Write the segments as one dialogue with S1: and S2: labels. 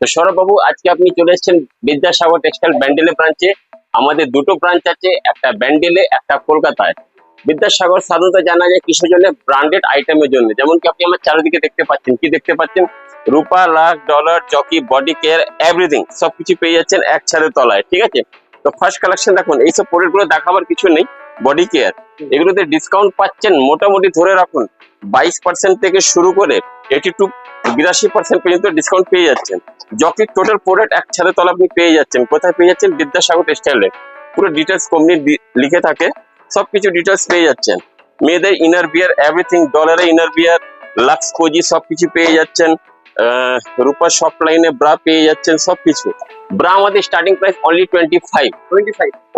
S1: তো সৌরভ বাবু, আজকে আপনি চলে এসেছেন বিদ্যাসাগর টেক্সটাইল ব্যান্ডেলে ব্রাঞ্চে। আমাদের দুটো ব্রাঞ্চ আছে, একটা ব্যান্ডেলে, একটা কলকাতায়। বিদ্যাসাগর সাধারণত জানা যায় কিসের জন্য? ব্র্যান্ডেড আইটেমের জন্য। যেমন কি আপনি আমার চারিদিকে দেখতে পাচ্ছেন, কি দেখতে পাচ্ছেন? Rupa, Lux, Dollar, Jockey, body care, everything সবকিছু পেয়ে যাচ্ছেন এক ছাদের তলায়। ঠিক আছে, তো ফার্স্ট কালেকশন দেখুন। এইসব প্রোডাক্ট গুলো দেখাবার কিছু নেই। বডি কেয়ার, এগুলোতে ডিসকাউন্ট পাচ্ছেন মোটামুটি ধরে রাখুন 22% থেকে শুরু করে 82-82% পর্যন্ত ডিসকাউন্ট পেয়ে যাচ্ছেন। জকির টোটাল প্রোডাক্ট এক ছাদের তলা আপনি পেয়ে যাচ্ছেন। কোথায় পেয়ে যাচ্ছেন? বিদ্যাসাগর টেক্সটাইলে। পুরো ডিটেলস কোম্পানি লিখে থাকে, সবকিছু ডিটেলস পেয়ে যাচ্ছেন। মেয়েদের ইনার বিয়ার, এভরিথিং, ডলারে ইনার বিয়ার, লাক্স, কোজি সবকিছু পেয়ে যাচ্ছেন। রূপা সফট লাইনে ব্রা পেয়ে যাচ্ছেন সবকিছু। ব্রা আমাদের স্টার্টিং প্রাইস অনলি 25,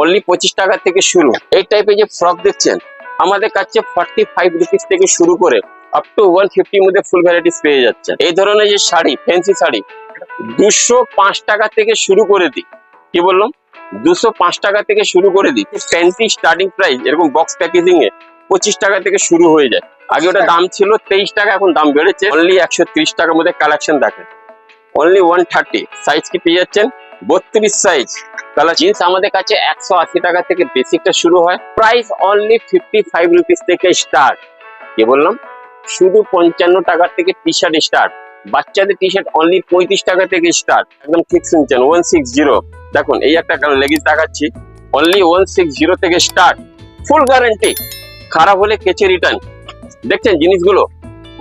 S1: অনলি 25 টাকা থেকে শুরু। এই টাইপের যে ফ্রক দেখছেন আমাদের কাছে 45 রুপিস থেকে শুরু করে আপ টু 150 মধ্যে ফুল ভ্যারাইটিস পেয়ে যাচ্ছেন। এই ধরনের যে শাড়ি, ফ্যান্সি শাড়ি 205 টাকা থেকে শুরু করে দিই। কি বললাম? 205 টাকা থেকে শুরু করে দিই। ফ্যান্সি স্টার্টিং প্রাইস এরকম বক্স প্যাকেজিং এ 25 টাকা থেকে শুরু হয়ে যায়। আগে ওটা দাম ছিল 23 টাকা, এখন দাম বেড়েছে। অনলি 130 টাকার মধ্যে কালেকশন দেখেন। অনলি 130 সাইজ কি পেয়ে যাচ্ছেন? 32 সাইজ। কালার জিন্স আমাদের কাছে 180 টাকা থেকে বেসিকটা শুরু হয়। প্রাইস অনলি 55 রুপিস থেকে স্টার্ট। কি বললাম? শুধু 55 টাকা থেকে টি শার্ট স্টার্ট। বাচ্চাদের টি শার্ট অনলি 35 টাকা থেকে স্টার্ট। একদম ঠিক শুনছেন, 160। দেখুন এই একটা লেগিংস দেখাচ্ছি, অনলি 160 থেকে স্টার্ট। ফুল গ্যারান্টি, খারাপ হলে কেচে রিটার্ন। দেখছেন জিনিসগুলো,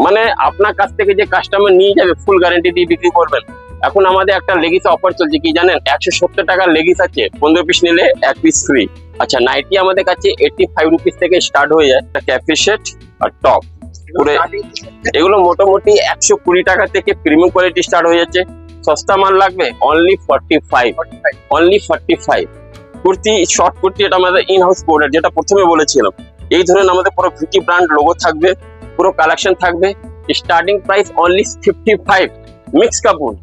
S1: মানে আপনার কাছ থেকে যে কাস্টমার নিয়ে যাবে ফুল গ্যারান্টি দিয়ে বিক্রি করবেন। এখন আমাদের একটা লেগিস অফার চলছে, কি জানেন? 170 টাকার লেগিস আছে, 15 পিস নিলে 1 পিস ফ্রি। আচ্ছা, নাইটি আমাদের কাছে 85 রুপিস থেকে স্টার্ট হয়ে যায়। ক্যাফে সেট আর টপ পুরো এগুলো মোটামুটি 120 টাকা থেকে প্রিমিয়াম কোয়ালিটি স্টার্ট হয়ে যাচ্ছে। সস্তা মাল লাগবে only 45, only 45। Kurti, short kurti, এটা আমাদের ইন হাউস প্রোডাক্ট, যেটা প্রথমে বলেছিলাম। এই ধরনের আমাদের পুরো ভিটি ব্র্যান্ড লোগো থাকবে, পুরো কালেকশন থাকবে। Starting price only 55। মিক্স কাপড়,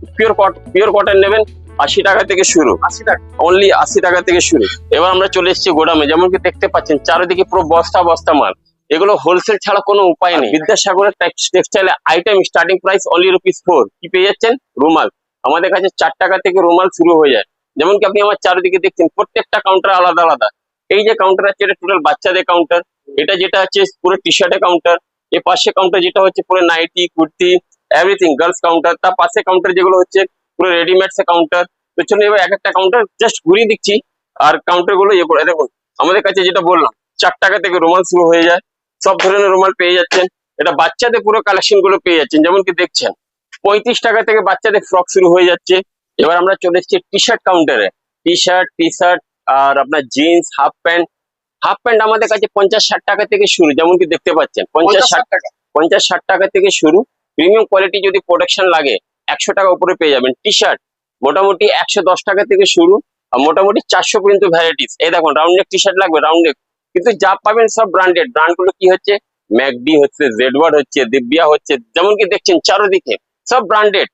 S1: পিওর কটন নেবেন 80 টাকা থেকে শুরু। 80 টাকা, অনলি 80 টাকা থেকে শুরু। এবার আমরা চলে এসেছি গোডামে। যেমন কি দেখতে পাচ্ছেন চারিদিকে পুরো বস্তা বস্তা মাল। এগুলো হোলসেল ছাড়া কোনো উপায় নেই। বিদ্যাসাগরের textile item starting price only ₹4। কি পেয়ে যাচ্ছেন? রুমাল। আমাদের কাছে 4 টাকা থেকে রুমাল শুরু হয়ে যায়। যেমন কি আপনি আমার চারিদিকে দেখছেন, প্রত্যেকটা কাউন্টার আলাদা আলাদা। এই যে কাউন্টার আছে, এটা টোটাল বাচ্চাদের কাউন্টার। এটা যেটা আছে পুরো টি শার্টের কাউন্টার। এর পাশে কাউন্টার যেটা হচ্ছে পুরো nighty, kurti, everything girls counter. তার পাশে কাউন্টার যেগুলো হচ্ছে পুরো রেডিমেডস এর কাউন্টার। তো চলুন এবার এক একটা কাউন্টার জাস্ট ঘুরিয়ে দিচ্ছি, আর কাউন্টার গুলো ইয়ে করে দেখুন। আমাদের কাছে যেটা বললাম 4 টাকা থেকে রুমাল শুরু হয়ে যায়। সব ধরনের রুমাল পেয়ে যাচ্ছেন। এটা বাচ্চাদের পুরো কালেকশন গুলো পেয়ে যাচ্ছেন। যেমন কি দেখছেন 35 টাকা থেকে বাচ্চাদের ফ্রক শুরু হয়ে যাচ্ছে। এবার আমরা চলে এসেছি টি শার্ট কাউন্টারে। টি শার্ট আর আপনার জিন্স, হাফ প্যান্ট আমাদের কাছে 50-60 টাকা থেকে শুরু। যেমন কি দেখতে পাচ্ছেন 50-60 টাকা থেকে শুরু। প্রিমিয়াম কোয়ালিটি যদি প্রোডাকশন লাগে 100 টাকা উপরে পেয়ে যাবেন। টি শার্ট মোটামুটি 110 টাকা থেকে শুরু, আর মোটামুটি 400 পর্যন্ত ভ্যারাইটিস। এই দেখুন রাউন্ড নেক টি শার্ট লাগবে, রাউন্ড নেক, কিন্তু যা পাবেন সব ব্র্যান্ডেড। ব্র্যান্ড গুলো কি হচ্ছে? ম্যাকডি হচ্ছে, জেডওয়ার্ড হচ্ছে, দিব্যা হচ্ছে। যেমন কি দেখছেন চারদিকে সব ব্র্যান্ডেড।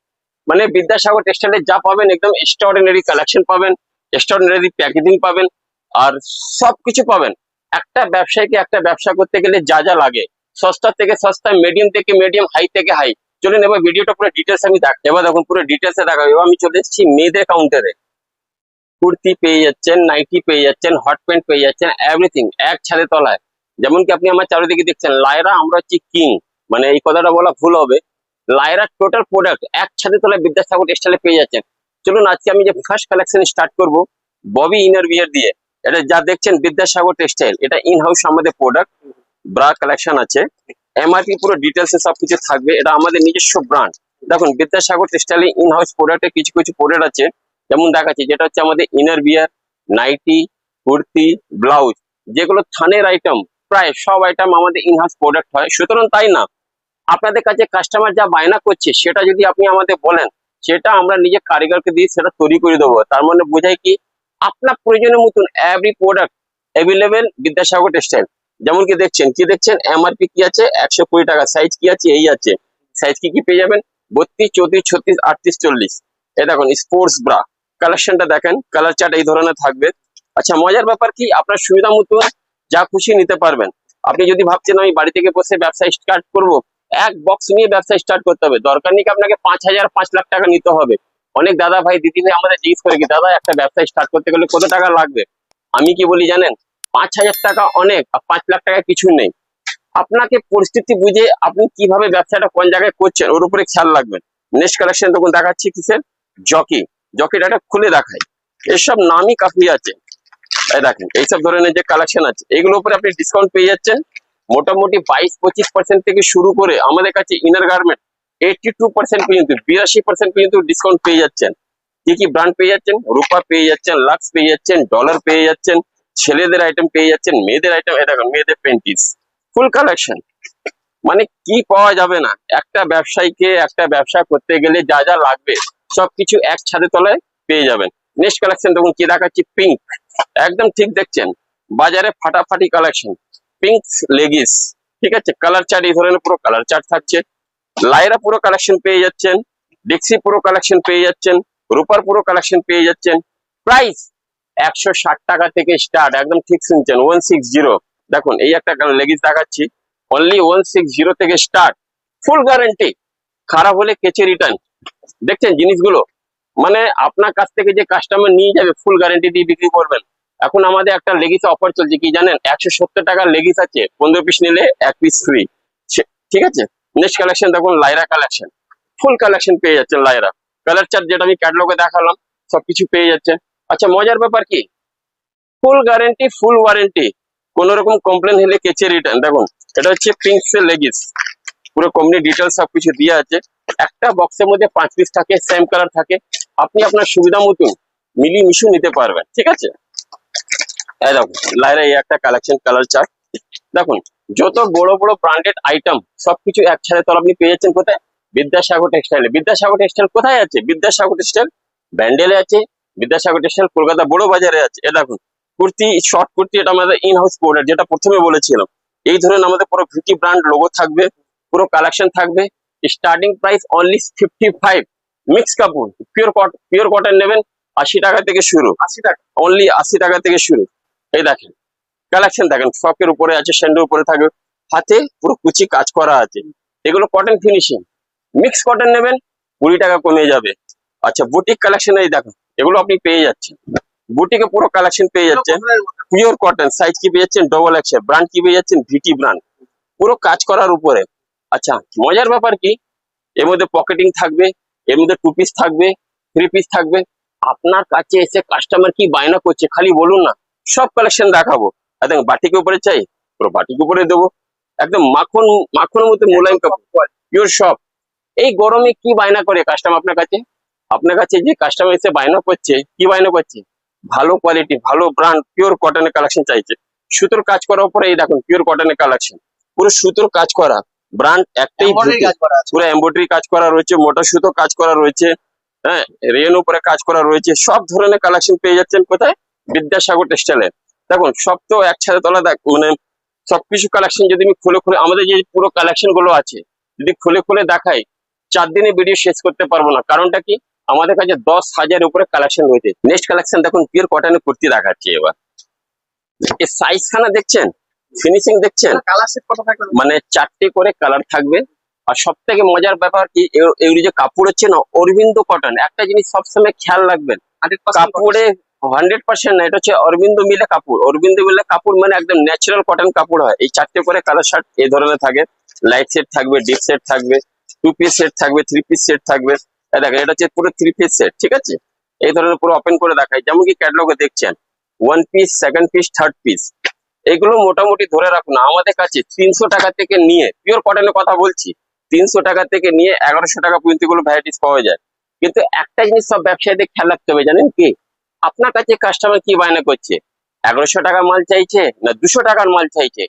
S1: মানে বিদ্যাসাগর টেক্সটাইলে যা পাবেন একদম এক্সট্রাঅর্ডিনারি কালেকশন পাবেন, এক্সট্রাঅর্ডিনারি প্যাকেজিং পাবেন, আর সবকিছু পাবেন। একটা ব্যবসায়ীকে একটা ব্যবসা করতে গেলে যা যা লাগে, সস্তা থেকে সস্তা, মিডিয়াম থেকে মিডিয়াম, হাই থেকে হাই। চলুন এবার ভিডিওটা পুরো ডিটেলস আমি দেখ। এবার দেখুন পুরো ডিটেলসে দেখাবো। এবার আমি চলে এসেছি মেয়েদের কাউন্টারে। কুর্তি পেয়ে যাচ্ছেন, নাইটি পেয়ে যাচ্ছেন, হট প্যান্ট পেয়ে যাচ্ছেন, এভরিথিং এক ছাদের তলায়। যেমন কি আপনি আমার চারিদিকে দেখছেন লায়রা, আমরা হচ্ছি কিং। মানে এই কথাটা বলা ভুল হবে। লায়রা টোটাল প্রোডাক্ট এক ছাদের তলায় বিদ্যাসাগর টেক্সটাইলে পেয়ে যাচ্ছেন। চলুন আজকে আমি যে ফার্স্ট কালেকশন স্টার্ট করব ববি ইনার বিয়ার দিয়ে। এটা যা দেখছেন বিদ্যাসাগর টেক্সটাইল, এটা ইন হাউস আমাদের প্রোডাক্ট। ব্রা কালেকশন আছে, এমআরপি পুরো ডিটেলসে সবকিছু থাকবে। এটা আমাদের নিজস্ব ব্র্যান্ড। দেখুন বিদ্যাসাগর টেক্সটাইলে ইন হাউস প্রোডাক্টে কিছু কিছু প্রোডাক্ট আছে, যেমন দেখাচ্ছি। যেটা হচ্ছে আমাদের ইনার বিয়ার, নাইটি, কুর্তি, ব্লাউজ, যেগুলো থানের আইটেম। প্রায় সব আইটেম আমাদের ইন হাউস প্রোডাক্ট হয়। সুতরাং তাই না, আপনাদের কাছে কাস্টমার যা বায়না করছে সেটা যদি আপনি আমাদের বলেন, সেটা আমরা নিজে কারিগরকে দিয়ে সেটা তৈরি করে দেবো। তার মানে বোঝায় কি, আপনার প্রয়োজনের মতন every product available Vidyasagar textile. যেমন কি দেখছেন এমআরপি কি আছে? 120 টাকা। সাইজ কি আছে? এই আছে। সাইজ কি কি পেয়ে যাবেন? 32, 34, 36, 38, 40। এই দেখুন স্পোর্টস ব্রা কালেকশনটা দেখেন, কালার চার্ট এই ধরনের থাকবে। আচ্ছা, মজার ব্যাপার কি, আপনার সুবিধা মতন যা খুশি নিতে পারবেন। আপনি যদি ভাবছেন আমি বাড়ি থেকে বসে ব্যবসা স্টার্ট করব, এক বক্স নিয়ে ব্যবসা স্টার্ট করতে হবে। দরকার নেই আপনাকে 5,000, 5 লাখ টাকা নিতে হবে। অনেক দাদা ভাই দিদি ভাই আমাদের জিজ্ঞেস করে কি দাদা একটা ব্যবসা স্টার্ট করতে গেলে কত টাকা লাগবে? আমি কি বলি জানেন, 5,000 টাকা অনেক আর 5 লাখ টাকা কিছু নেই। আপনাকে পরিস্থিতি বুঝে আপনি কিভাবে ব্যবসাটা কোন জায়গায় করছেন ওর উপরে খেয়াল রাখবেন। নেক্সট কালেকশন তখন দেখাচ্ছি কিসের, জকি। জকিটা একটা খুলে দেখাই, এসব নামই কাফি আছে। এই দেখেন এইসব ধরনের যে কালেকশন আছে এগুলোর উপরে আপনি ডিসকাউন্ট পেয়ে যাচ্ছেন মোটামুটি 22-25% থেকে শুরু করে আমাদের কাছে ইনার গার্মেন্ট 82% পর্যন্ত, 82% পর্যন্ত ডিসকাউন্ট পেয়ে যাচ্ছেন। কি কি ব্র্যান্ড পেয়ে যাচ্ছেন, রূপা পেয়ে যাচ্ছেন, লাক্স পেয়ে যাচ্ছেন, ডলার পেয়ে যাচ্ছেন, ছেলেদের আইটেম পেয়ে যাচ্ছেন, মেয়েদের আইটেম, এটা দেখুন মেয়েদের পেন্টিস ফুল কালেকশন। মানে কি পাওয়া যাবে না, একটা ব্যবসায়ীকে একটা ব্যবসা করতে গেলে যা যা লাগবে সবকিছু এক ছাদের তলায় পেয়ে যাবেন। নেক্সট কালেকশন দেখুন কি দেখাচ্ছি, পিঙ্ক, একদম ঠিক দেখছেন, বাজারে ফাটাফাটি কালেকশন, পিঙ্ক লেগিস, ঠিক আছে, কালার চার্ট এই ধরনের পুরো কালার চার্ট থাকছে। লাইরা পুরো কালেকশন পেয়ে যাচ্ছেন, ডিক্সি পুরো কালেকশন পেয়ে যাচ্ছেন, রূপার পুরো কালেকশন পেয়ে যাচ্ছেন। প্রাইস 160 টাকা থেকে স্টার্ট, একদম ঠিক শুনছেন, 160। দেখুন এই একটা লেগিস দেখাচ্ছি, অনলি 160 থেকে স্টার্ট, ফুল গ্যারান্টি, খারাপ হলে কেচে রিটার্ন। দেখছেন জিনিসগুলো, মানে আপনার কাছ থেকে যে কাস্টমার নিয়ে যাবে ফুল গ্যারান্টি দিয়ে বিক্রি করবেন। এখন আমাদের একটা লেগিস অফার চলছে কি জানেন, 170 টাকার লেগিস আছে, 15 পিস নিলে 1 পিস ফ্রি, ঠিক আছে। নেক্সট কালেকশন দেখুন লাইরা কালেকশন, ফুল কালেকশন পেয়ে যাচ্ছেন লাইরা, কালার চার্ট যেটা আমি ক্যাটালগে দেখালাম সবকিছু পেয়ে যাচ্ছেন। আচ্ছা মজার ব্যাপার কি, ফুল গ্যারান্টি ফুল ওয়ারেন্টি, কোন রকম কমপ্লেন হলে কেচে রিটার্ন। দেখুন এটা হচ্ছে পিঙ্কস এর লেগিস, পুরো কোম্পানি ডিটেলস সবকিছু দিয়ে আছে। একটা বক্সের মধ্যে 5 পিস থাকে, সেম কালার থাকে, আপনি আপনার সুবিধা মতন মিলিয়ে মিশিয়ে নিতে পারবেন, ঠিক আছে। এই দেখুন লাইরা এই একটা কালেকশন, কালার চার্ট দেখুন, যত বড় বড় ব্র্যান্ডেড আইটেম সবকিছু এক ছাড়ে তল আপনি পেয়ে যাচ্ছেন কোথায়, বিদ্যাসাগর টেক্সটাইলে। বিদ্যাসাগর টেক্সটাইল কোথায় আছে, বিদ্যাসাগর টেক্সটাইল ব্যান্ডেলে আছে, বিদ্যাসাগর টেক্সটাইল কলকাতা বড় বাজারে আছে। এ দেখুন কুর্তি, শর্ট কুর্তি, এটা আমাদের ইন হাউস প্রোডাক্ট, যেটা প্রথমে বলেছিলাম। এই ধরনের আমাদের পুরো ভিটি ব্র্যান্ড লোগো থাকবে, পুরো কালেকশন থাকবে। Starting price only 55। মিক্স কাপড়, পিওর কটন নেবেন 80 টাকা থেকে শুরু, 80 টাকা, অনলি 80 টাকা থেকে শুরু। এই দেখেন কালেকশন দেখেন, ফ্রকের উপরে আছে, স্যান্ডের উপরে থাকবে, হাতে পুরো কুচি কাজ করা আছে, এগুলো কটন ফিনিশিং। মিক্স কটন নেবেন 20 টাকা কমে যাবে। আচ্ছা বুটিক কালেকশন এই দেখুন, এগুলো আপনি পেয়ে যাচ্ছেন, বুটিকে পুরো কালেকশন পেয়ে যাচ্ছেন, পিওর কটন, সাইজ কি পেয়ে যাচ্ছেন ডবল এক্সেল, ব্র্যান্ড কি পেয়ে যাচ্ছেন ভিটি ব্র্যান্ড, পুরো কাজ করার উপরে। আচ্ছা মজার ব্যাপার কি, এর মধ্যে পকেটিং থাকবে, এর মধ্যে 2 পিস থাকবে, 3 পিস থাকবে। আপনার কাছে এসে কাস্টমার কি বায়না করছে খালি বলুন না, সব কালেকশন দেখাবো। আর দেখুন বাটিকের উপরে চাই, পুরো বাটিক উপরে দেবো, একদম মাখন, মাখনের মতো মোলায়েম কাপড়, পিওর সব। এই গরমে কি বায়না করে কাস্টমার আপনার কাছে, আপনার কাছে যে কাস্টমার এসে বায়না করছে, কি বায়না করছে, ভালো কোয়ালিটি ভালো ব্র্যান্ড পিওর কটনের কালেকশন চাইছে। সুতোর কাজ করার উপরে এই দেখুন পিওর কটনের কালেকশন, পুরো সুতোর কাজ করা, ব্র্যান্ড একটাই, পুরো এমব্রয়ডারি কাজ করা রয়েছে, মোটা সুতো কাজ করা রয়েছে, হ্যাঁ রেন উপরে কাজ করা রয়েছে, সব ধরনের কালেকশন পেয়ে যাচ্ছেন কোথায়, বিদ্যাসাগর টেক্সটাইলে। দেখুন সব তো একসাথে তলা মানে সবকিছু কালেকশন যদি আমি খুলে খুলে, আমাদের যে পুরো কালেকশন গুলো আছে যদি খুলে খুলে দেখাই 4 দিনে ভিডিও শেষ করতে পারবো না। কারণটা কি, আমাদের কাছে 10,000 উপরে কালেকশন রয়েছে। নেক্সট কালেকশন দেখুন পিওর কটনের কুর্তি দেখাচ্ছি এবার, এই সাইজ খানা দেখছেন, ফিনিশিং দেখছেন, মানে 4টে করে কালার থাকবে। আর সব থেকে মজার ব্যাপার কি, এগুলি যে কাপড় হচ্ছে না অরবিন্দ কটন, একটা জিনিস সবসময় খেয়াল রাখবেন, কাপড়ে 100% না, এটা হচ্ছে অরবিন্দ মিলে কাপড়, অরবিন্দ মিলে কাপড় মানে একদম ন্যাচারাল কটন কাপড় হয়। এই 4টে করে কালার শার্ট এই ধরনের থাকে, লাইট সেট থাকবে, ডিপ সেট থাকবে, 2 পিস সেট থাকবে, 3 পিস সেট থাকবে। দেখেন এটা হচ্ছে পুরো 3 পিস সেট, ঠিক আছে। এই ধরনের পুরো ওপেন করে দেখাই, যেমন কি ক্যাটালগে দেখছেন 1 piece, 2nd piece, 3rd piece. এগুলো মোটামুটি ধরে রাখুন আমাদের কাছে 300 টাকা থেকে নিয়ে, পিওর কটনের কথা বলছি, 300 টাকা থেকে নিয়ে 1100 টাকা পর্যন্ত এগুলো ভ্যারাইটিস পাওয়া যায়। কিন্তু একটা জিনিস সব ব্যবসায়ীদের খেয়াল রাখতে হবে জানেন কি, আপনার কাছে কাস্টমার কি বায়না করছে, 1100 টাকার মাল চাইছে না 200 টাকার মাল চাইছে।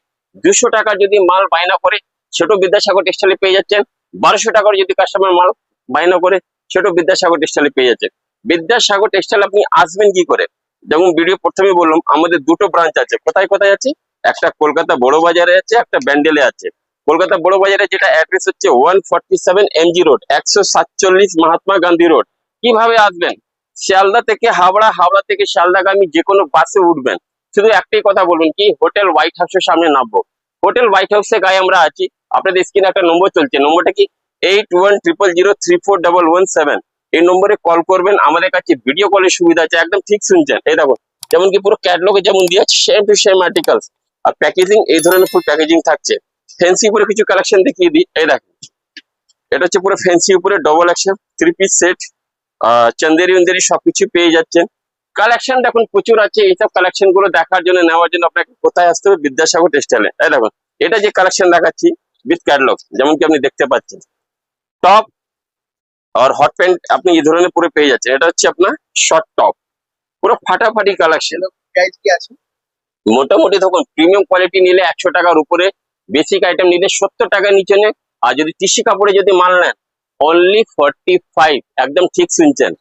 S1: 200 টাকা যদি মাল বায়না করে ছোট বিদ্যাসাগর টেক্সটাইলে পেয়ে যাচ্ছেন, 1200 টাকার যদি কাস্টমার মাল বায়না করে ছোট বিদ্যাসাগর টেক্সটাইলে পেয়ে যাচ্ছেন। বিদ্যাসাগর টেক্সটাইল আপনি আসবেন কি করে, যেমন ভিডিও প্রথমে বললাম আমাদের দুটো ব্রাঞ্চ আছে, কোথায় কোথায় আছে, একটা কলকাতা বড় বাজারে আছে, একটা ব্যান্ডেলে আছে। কলকাতা বড় বাজারে যেটা অ্যাড্রেস হচ্ছে 147 MG road, 147 Mahatma Gandhi road. কিভাবে আসবেন, শিয়ালদা থেকে হাওড়া, হাওড়া থেকে শিয়ালদাগামী যে কোনো বাসে উঠবেন, শুধু একটাই কথা বলবেন কি, হোটেল হোয়াইট হাউসের সামনে নামবো। হোটেল হোয়াইট হাউসের গায়ে আমরা আছি, আপনাদের স্ক্রিনে একটা নম্বর চলছে, নম্বরটা কি 8100034117। এই নম্বরে কল করবেন। আমাদের কাছে ভিডিও কলের সুবিধা আছে, একদম ঠিক শুনছেন। এই দেখো যেমন কি পুরো ক্যাটলগে যেমন দিয়ে আছে সেম টু সেম আর্টিকেলস, আর প্যাকেজিং এই ধরনের ফুল প্যাকেজিং থাকছে। ফ্যান্সি উপরে কিছু কালেকশন দেখিয়ে দিই। এই দেখো এটা হচ্ছে পুরো ফ্যান্সি উপরে double action 3 piece set, Chanderi উন্দেরি সবকিছু পেয়ে যাচ্ছেন। কালেকশন দেখুন প্রচুর আছে। এইসব কালেকশন গুলো দেখার জন্য নেওয়ার জন্য আপনাকে কোথায় আসতে হবে? বিদ্যাসাগর টেক্সটাইলে। এই দেখুন এটা যে কালেকশন দেখাচ্ছি উইথ ক্যাটলগ, যেমন কি আপনি দেখতে পাচ্ছেন টপ আর হট প্যান্ট আপনি এই ধরনের পুরো পেয়ে যাচ্ছেন। এটা হচ্ছে আপনার শর্ট টপ, পুরো ফাটাফাটি কালেকশন।
S2: প্রাইস কি আছে?
S1: মোটামুটি দেখুন প্রিমিয়াম কোয়ালিটি নিলে 100 টাকার উপরে, বেসিক আইটেম নিলে 70 টাকার নিচে নেন। আর যদি টিসি কাপড়ে যদি মাল নেন অনলি 45, একদম ঠিক শুনছেন।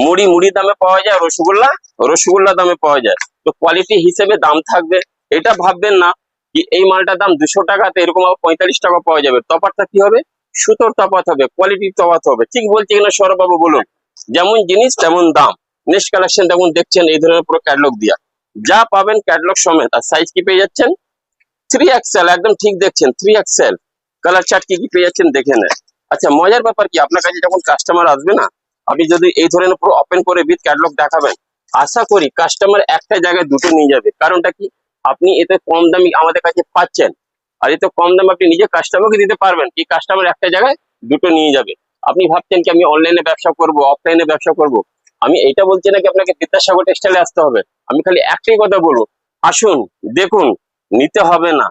S1: মুড়ি মুড়ি দামে পাওয়া যায়, রসগোল্লা রসগোল্লা দামে পাওয়া যায়। তো কোয়ালিটি হিসেবে দাম থাকবে। এটা ভাববেন না কি এই মালটার দাম 200 টাকাতে এরকম 45 টাকা পাওয়া যাবে। তফাৎটা কি হবে? সুতোর তফাৎ হবে, কোয়ালিটির তফাৎ হবে। ঠিক বলছি কিনা সৌরভ বাবু বলুন? যেমন জিনিস তেমন দাম। নেক্সট কালেকশন দেখুন, দেখছেন এই ধরনের পুরো ক্যাটলগ দিয়া যা পাবেন ক্যাটলগ সমেত। আর সাইজ কি পেয়ে যাচ্ছেন? 3XL, একদম ঠিক দেখছেন 3XL। কালার চার্ট কি কি পেয়ে যাচ্ছেন দেখে নেন। আচ্ছা মজার ব্যাপার কি, আপনার কাছে যখন কাস্টমার আসবে না, আপনি যদি এই ধরনের পুরো ওপেন করে উইথ ক্যাটলগ দেখাবেন, আশা করি কাস্টমার একটা জায়গায় দুটো নিয়ে যাবে। কারণটা কি? আপনি এতে কম দামি আমাদের কাছে পাচ্ছেন, আর এতে কম দাম আপনি নিজে কাস্টমারকে দিতে পারবেন কি কাস্টমার একটা জায়গায় দুটো নিয়ে যাবে। আপনি ভাবছেন কি আমি অনলাইনে ব্যবসা করব, অফলাইনে ব্যবসা করব? আমি এটা বলছি না কি আপনাকে বিদ্যাসাগর টেক্সটাইলে আসতে হবে। আমি খালি একটাই কথা বলবো, আসুন দেখুন, নিতে হবে না।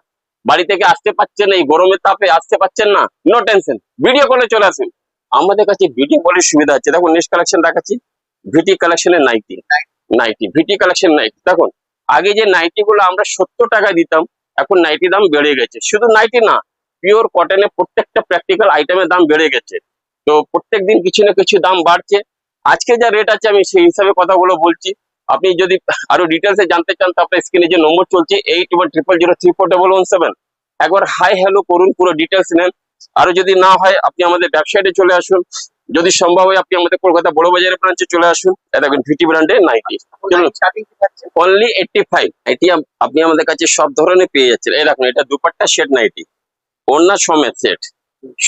S1: বাড়ি থেকে আসতে পারছেন না, এই গরমের তাপে আসতে পারছেন না, নো টেনশন, ভিডিও কলে চলে আসুন। আমাদের কাছে ভিডিও কলের সুবিধা আছে। দেখুন নেক্সট কালেকশন দেখাচ্ছি, ভিটি কালেকশনের নাইটি। নাইটি ভিটি কালেকশন নাইটি দেখুন, আগে যে নাইটি গুলো আমরা 70 টাকা দিতাম, এখন নাইটি দাম বেড়ে গেছে। শুধু নাইটি না, পিওর কটনের প্রত্যেকটা প্র্যাকটিক্যাল আইটেমের দাম বেড়ে গেছে। তো প্রত্যেকদিন কিছু না কিছু দাম বাড়ছে। আজকে যা রেট আছে আমি সেই হিসাবে কথাগুলো বলছি। আপনি যদি আরো ডিটেলসে জানতে চান তো আপনার স্ক্রিনে যে নম্বর চলছে 81000347, একবার হাই হ্যালো করুন, পুরো ডিটেলস নেন। আরো যদি না হয় আপনি আমাদের ওয়েবসাইটে চলে আসুন, যদি সম্ভব হয় আপনি আমাদের কলকাতা বড় বাজারের ব্রাঞ্চে চলে আসুন। এটা দেখুন ভিটি ব্র্যান্ডের নাইটি,
S2: স্টার্টিং কি থাকছে?
S1: অনলি 85। এটি আপনি আমাদের কাছে সব ধরনের পেয়ে যাচ্ছেন। এই দেখুন এটা দুপাট্টা সেট নাইটি, ওড়না সমেত সেট,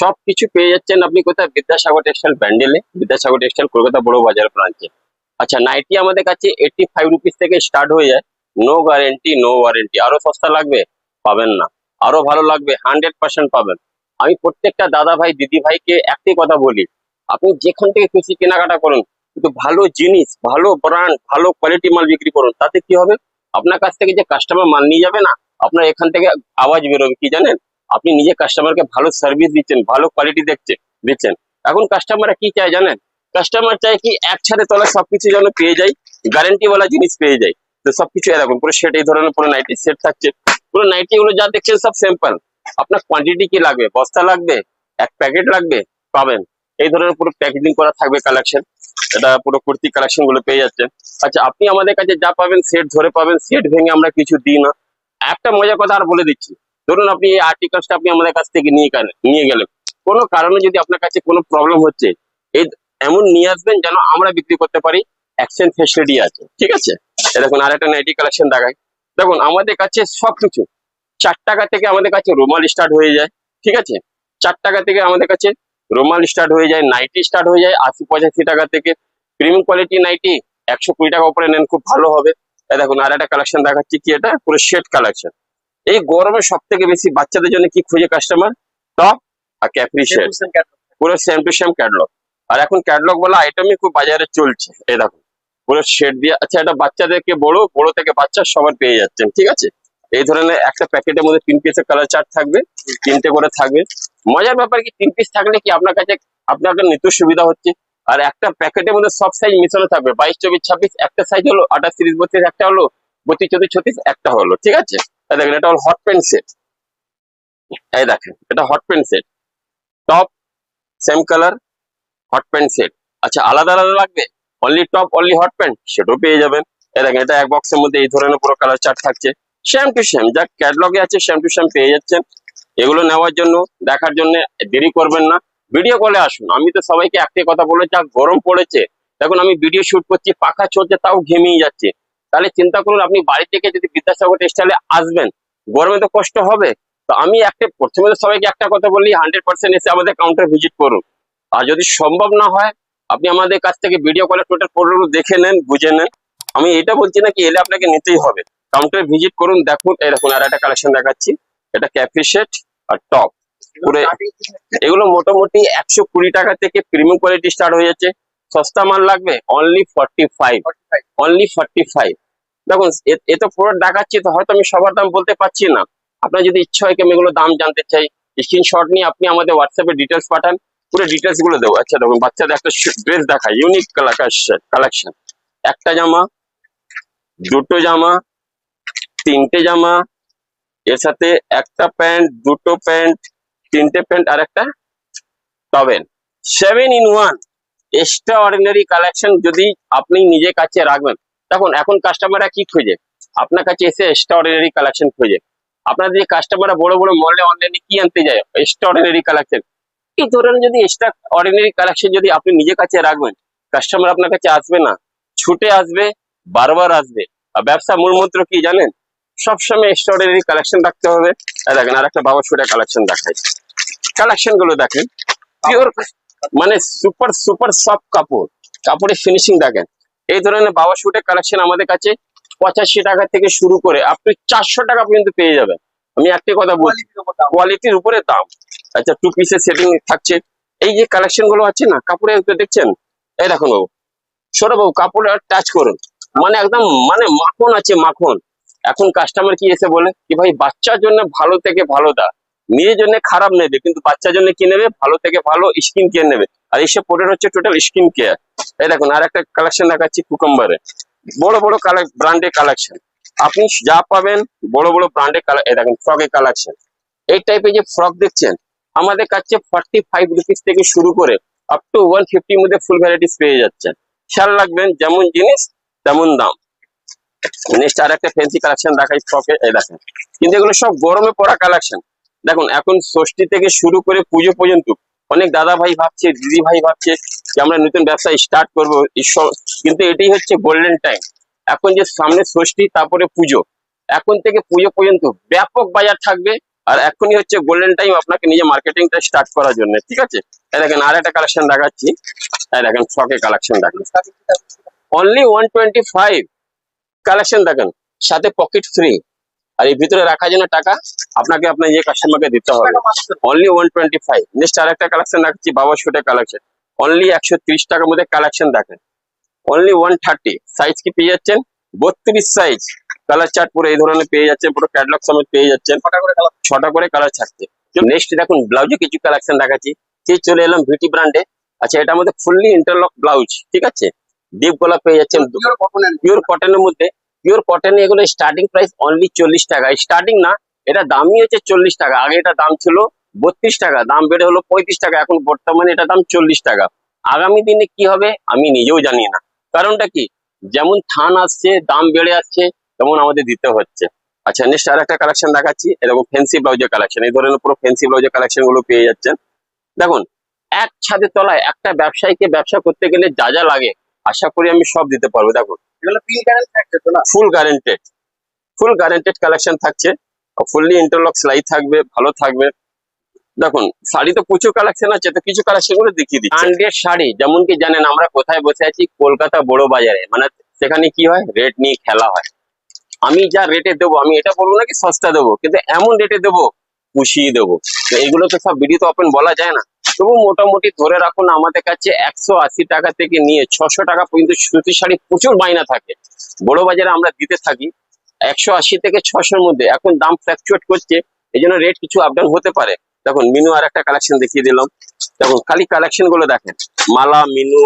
S1: সবকিছু পেয়ে যাচ্ছেন আপনি কোথায়? বিদ্যাসাগর টেক্সটাইল ব্যান্ডেলে, বিদ্যাসাগর টেক্সটাইল কলকাতা বড় বাজার ব্রাঞ্চে। আচ্ছা নাইটি আমাদের কাছে 85 রুপিস থেকে স্টার্ট হয়ে যায়, নো গ্যারেন্টি নো ওয়ারেন্টি। আরো সস্তা লাগবে? পাবেন না। আরো ভালো লাগবে? 100% পাবেন। আমি প্রত্যেকটা দাদা ভাই দিদি ভাইকে একটাই কথা বলি, আপনি যেখান থেকে খুশি কেনাকাটা করুন, কিন্তু ভালো জিনিস, ভালো ব্র্যান্ড, ভালো কোয়ালিটি মাল বিক্রি করুন। তাতে কি হবে? আপনার কাছ থেকে যে কাস্টমার মাল নিয়ে যাবে না, আপনার এখান থেকে আওয়াজ বেরোবে কি জানেন? আপনি নিজে কাস্টমারকে ভালো সার্ভিস দিচ্ছেন, ভালো কোয়ালিটি দিচ্ছেন। এখন কাস্টমাররা কি চায় জানেন? কাস্টমার চায় কি এক ছাদে তলা সবকিছু যেন পেয়ে যায়, গ্যারান্টি ওয়ালা জিনিস পেয়ে যায়। তো সবকিছু এরকম পুরো সেট, এই ধরনের পুরো নাইটি সেট থাকছে। পুরো নাইটি গুলো যা দেখছেন সব স্যাম্পল। আপনার কোয়ান্টিটি কি লাগবে? বস্তা লাগবে, এক প্যাকেট লাগবে, পাবেন। এই ধরনের পুরো প্যাকেজিং করা থাকবে কালেকশন। এটা পুরো কুর্তি কালেকশন গুলো পেয়ে যাচ্ছেন। আচ্ছা আপনি আমাদের কাছে যা পাবেন সেট ধরে পাবেন, সেট ভেঙে আমরা কিছু দিই না। একটা মজার কথা আর বলে দিচ্ছি, ধরুন আপনি এই আর্টিকেলসটা আপনি আমাদের কাছ থেকে নিয়ে গেলেন, কোনো কারণে যদি আপনার কাছে কোনো প্রবলেম হচ্ছে, এই এমন নিয়ে আসবেন যেন আমরা বিক্রি করতে পারি, এক্সচেঞ্জ ফ্যাসিলিটি আছে, ঠিক আছে? দেখুন আর একটা নাইটি কালেকশন দেখাই। দেখুন আমাদের কাছে সবকিছু 4 টাকা থেকে আমাদের কাছে রুমাল স্টার্ট হয়ে যায়, ঠিক আছে? 4 টাকা থেকে আমাদের কাছে রুমাল স্টার্ট হয়ে যায়, নাইটি স্টার্ট হয়ে যায় 80-85 টাকা থেকে। প্রিমিয়াম কোয়ালিটি নাইটি 120 টাকা উপরে নেন খুব ভালো হবে। এই দেখুন আর একটা কালেকশন দেখাচ্ছি, কি এটা পুরো সেট কালেকশন। এই গরমে সব থেকে বেশি বাচ্চাদের জন্য কি খুঁজে কাস্টমার? টপ আর ক্যাপ্রি সেট, পুরো সেম টু সেম ক্যাটলগ। আর এখন ক্যাটলগ বলা আইটেমই খুব বাজারে চলছে। এই দেখুন পুরো শেড দিয়ে। আচ্ছা এটা বাচ্চাদেরকে বড়, বড় থেকে বাচ্চা সবার পেয়ে যাচ্ছেন, ঠিক আছে? এই ধরনের একটা প্যাকেটের মধ্যে 3 পিসের কালার চার্ট থাকবে, 3টে করে থাকবে। মজার ব্যাপার কি 3 পিস থাকলে কি আপনার কাছে আপনার নিতে সুবিধা হচ্ছে। আর একটা প্যাকেটের মধ্যে সব সাইজ মিশানো থাকবে, 22, 24, 26। একটা সাইজ হলো 28, 30, 32, একটা হলো 32, 34, 36, একটা হলো, ঠিক আছে? এই দেখেন এটা হলো হট প্যান্ট সেট। এই দেখেন এটা hot pant set, top same colour, hot pant set. আচ্ছা আলাদা আলাদা লাগবে, only top only hot pant, সেটাও পেয়ে যাবেন। এই দেখেন এটা এক বক্সের মধ্যে এই ধরনের পুরো কালার চার্ট থাকছে, সেম টু সেম যা ক্যাটলগে আছে সেম টু সেম পেয়ে যাচ্ছেন। এগুলো নেওয়ার জন্য, দেখার জন্য দেরি করবেন না, ভিডিও কলে আসুন। আমি তো সবাইকে একটাই কথা বলে, যা গরম পড়েছে, দেখুন আমি ভিডিও শুট করছি, পাখা চলছে তাও ঘেমেই যাচ্ছে। তাহলে চিন্তা করুন আপনি বাড়ি থেকে যদি বিদ্যাসাগর টেক্সটাইলে আসবেন, গরমে তো কষ্ট হবে। তো আমি প্রথমে তো সবাইকে একটা কথা বলি, 100% এসে আমাদের কাউন্টার ভিজিট করুন। আর যদি সম্ভব না হয় আপনি আমাদের কাছ থেকে ভিডিও কলে টোটাল প্রোডাক্ট দেখে নেন, বুঝে নেন। আমি এটা বলছি না কি এলে আপনাকে নিতেই হবে, কাউন্টারে ভিজিট করুন, দেখুন। এই দেখুন আর একটা কালেকশন দেখাচ্ছি, এটা ক্যাফি সেট আর টপ পুরো। এগুলো মোটামুটি 120 টাকা থেকে প্রিমিয়াম কোয়ালিটি স্টার্ট হয়ে যাচ্ছে। সস্তা মাল লাগবে অনলি 45, অনলি 45। দেখুন এ তো প্রোডাক্ট দেখাচ্ছি, তো হয়তো আমি সবার দাম বলতে পারছি না। আপনার যদি ইচ্ছা হয় কি আমি এগুলো দাম জানতে চাই, স্ক্রিনশট নিয়ে আপনি আমাদের হোয়াটসঅ্যাপে ডিটেলস পাঠান, পুরো ডিটেলস গুলো দেবো। আচ্ছা দেখুন বাচ্চাদের একটা ড্রেস দেখায়, ইউনিক কালেকশন। একটা জামা, দুটো জামা, তিনটে জামা, এর সাথে একটা প্যান্ট, দুটো প্যান্ট, তিনটে প্যান্ট আর একটা টবেল, 7 in 1 এক্সট্রা অর্ডিনারি কালেকশন। যদি আপনি নিজের কাছে রাখবেন, দেখুন এখন কাস্টমাররা কি খোঁজে, আপনার কাছে এসে এক্সট্রা অর্ডিনারি কালেকশন খোঁজে। আপনার যে কাস্টমাররা বড় বড় মলে অনলাইনে কি আনতে যায়, এক্সট্রা অর্ডিনারি কালেকশন। এই ধরেন যদি এক্সট্রা অর্ডিনারি কালেকশন যদি আপনি নিজের কাছে রাখবেন, কাস্টমার আপনার কাছে আসবে না, ছুটে আসবে, বারবার আসবে। আর ব্যবসা মূল মন্ত্র কি জানেন, সবসময় এক্সট্রা অর্ডিনারি কালেকশন রাখতে হবে। দেখেন আর একটা বাবা ছুটে কালেকশন দেখাই, কালেকশন গুলো দেখেন, পিওর মানে সুপার সুপার সফট কাপড়, কাপড়ের ফিনিশিং দেখেন। এই ধরনের বাবা শুটের কালেকশন আমাদের কাছে 85 টাকা থেকে শুরু করে আপনি 400 টাকা পর্যন্ত পেয়ে যাবেন। আমি একটি কথা বলছি, কোয়ালিটির উপরে দাম। আচ্ছা, 2 পিসের সেটিং থাকছে। এই যে কালেকশন গুলো আছে না কাপড়ে, দেখছেন, এই দেখুন বাবু, সৌরভ বাবু কাপড়ে টাচ করুন, মানে একদম মানে মাখন আছে, মাখন। এখন কাস্টমার কি এসে বলে কি ভাই বাচ্চার জন্য ভালো থেকে ভালো দা, নিজের জন্য খারাপ নেবে কিন্তু বাচ্চার জন্য কি নেবে, ভালো থেকে ভালো স্কিন কেয়ার নেবে। আর এইসব প্রোডাক্ট হচ্ছে টোটাল স্কিন কেয়ার। এই দেখুন আর একটা কালেকশন দেখাচ্ছি, কুকাম্বারে বড় বড় ব্র্যান্ডের কালেকশন। আপনি যা পাবেন বড় বড় ব্র্যান্ডের এই দেখুন ফ্রকের কালেকশন। এই টাইপের যে ফ্রক দেখছেন আমাদের কাছে 45 রুপিস থেকে শুরু করে আপ টু 150 মধ্যে ফুল ভ্যারাইটিস পেয়ে যাচ্ছেন। খেয়াল রাখবেন যেমন জিনিস তেমন দাম। নেক্সট আর একটা ফ্যান্সি কালেকশন দেখাই ফ্রকে, এই দেখেন, কিন্তু এগুলো সব গরমে পড়া কালেকশন। দেখুন এখন ষষ্ঠী থেকে শুরু করে পুজো পর্যন্ত অনেক দাদা ভাই ভাবছে, দিদি ভাই ভাবছে যে আমরা নতুন ব্যবসা স্টার্ট করবো, কিন্তু এটাই হচ্ছে গোল্ডেন টাইম। এখন যে সামনে ষষ্ঠী তারপরে পুজো, এখন থেকে পুজো পর্যন্ত ব্যাপক বাজার থাকবে। আর এখনই হচ্ছে গোল্ডেন টাইম আপনাকে নিজে মার্কেটিংটা স্টার্ট করার জন্য, ঠিক আছে। এই দেখেন আর একটা কালেকশন দেখাচ্ছি, এই দেখেন ফ্রকের কালেকশন দেখেন, অনলি 125 কালেকশন দেখেন, সাথে পকেট ফ্রি। আর এই ভিতরে রাখার জন্য টাকা আপনাকে আপনার যে কাস্টমারকে দিতে হবে, অনলি 125। নেক্সট আর একটা কালেকশন রাখছি, বাবা শুটের কালেকশন, অনলি 130 টাকার মধ্যে কালেকশন দেখেন, অনলি 130। সাইজ কি পেয়ে যাচ্ছেন 32 সাইজ, কালার চার্ট পুরো এই ধরনের পেয়ে যাচ্ছেন, পুরো ক্যাটালগ সমেত পেয়ে যাচ্ছেন, 6টা করে কালার থাকছে। নেক্সট দেখুন ব্লাউজে কিছু কালেকশন দেখাচ্ছি, চলে এলাম বিউটি ব্র্যান্ডে। আচ্ছা, এটা আমাদের ফুললি ইন্টারলক ব্লাউজ, ঠিক আছে, ডিপ গলা পেয়ে যাচ্ছেন, পিওর কটনের মধ্যে। পিওর কটনে এগুলো স্টার্টিং প্রাইস অনলি 40 টাকা, স্টার্টিং না, এটা দামই হচ্ছে 40 টাকা। আগে এটা দাম ছিল 32 টাকা, দাম বেড়ে হলো 35 টাকা, এখন বর্তমানে এটা দাম 40 টাকা। আগামী দিনে কি হবে আমি নিজেও জানি না, কারণটা কি, যেমন থান আসছে দাম বেড়ে আসছে তেমন আমাদের দিতে হচ্ছে। আচ্ছা, নেক্সট আর একটা কালেকশন দেখাচ্ছি, এরকম ফ্যান্সি ব্লাউজের কালেকশন। এই ধরনের পুরো ফ্যান্সি ব্লাউজের কালেকশন গুলো পেয়ে যাচ্ছেন। দেখুন এক ছাদের তলায় একটা ব্যবসায়ীকে ব্যবসা করতে গেলে যা যা লাগে আশা করি আমি সব দিতে পারবো। দেখুন
S2: এগুলো প্রি গ্যারান্টি থাকছে তো না?
S1: ফুল গ্যারেন্টেড, ফুল গ্যারেন্টেড কালেকশন থাকছে, ফুললি ইন্টারলক সেলাই থাকবে, ভালো থাকবে। দেখুন শাড়ি তো প্রচুর কালেকশন আছে, তো কিছু কালেকশন গুলো দেখিয়ে দিচ্ছি। ব্র্যান্ডের শাড়ি, যেমন কি জানেন আমরা কোথায় বসে আছি, কলকাতা বড় বাজারে, মানে সেখানে কি হয় রেট নিয়ে খেলা হয়। আমি যা রেটে দেবো, আমি এটা বলবো না কি সস্তা দেবো, কিন্তু এমন রেটে দেবো পুষিয়ে দেবো। তো এগুলো তো সব ভিডিও তো ওপেন বলা যায় না, তবু মোটামুটি ধরে রাখুন আমাদের কাছে 180 টাকা থেকে নিয়ে 600 টাকা পর্যন্ত সুতি শাড়ি প্রচুর বায়না থাকে। বড় বাজারে আমরা দিতে থাকি 180 থেকে 600-র মধ্যে। এখন দাম ফ্ল্যাকচুয়েট করছে, এই জন্য রেট কিছু আপ ডাউন হতে পারে। দেখুন মিনু আর একটা কালেকশন দেখিয়ে দিলাম, দেখুন খালি কালেকশন গুলো দেখেন, মালা, মিনু,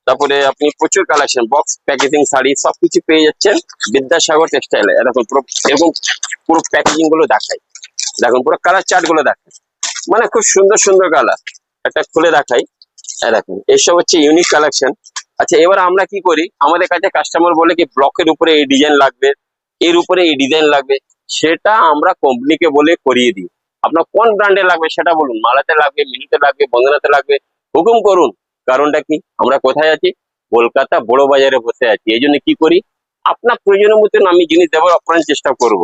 S1: তারপরে আপনি প্রচুর কালেকশন, বক্স প্যাকেজিং শাড়ি সবকিছু পেয়ে যাচ্ছেন বিদ্যাসাগর টেক্সটাইলে। দেখুন পুরো এরকম পুরো প্যাকেজিং গুলো দেখাই, দেখুন পুরো কালার চার্ট গুলো দেখাই, মানে খুব সুন্দর সুন্দর কালার। একটা খুলে দেখাই, দেখুন এইসব হচ্ছে ইউনিক কালেকশন। আচ্ছা, এবার আমরা কি করি, আমাদের কাছে কাস্টমার বলে কি ব্লকের উপরে এই ডিজাইন লাগবে, এর উপরে এই ডিজাইন লাগবে, সেটা আমরা কোম্পানিকে বলে করিয়ে দিই। আপনার কোন ব্র্যান্ডে লাগবে সেটা বলুন, মালাতে লাগবে, মিনিতে লাগবে, বন্দনাতে লাগবে, হুকুম করুন। কারণটা কি, আমরা কোথায় আছি, কলকাতা বড় বাজারে বসে আছি। এই জন্য কি করি, আপনার প্রয়োজনের মতন আমি জিনিস দেওয়ার আপ্রাণ চেষ্টা করব।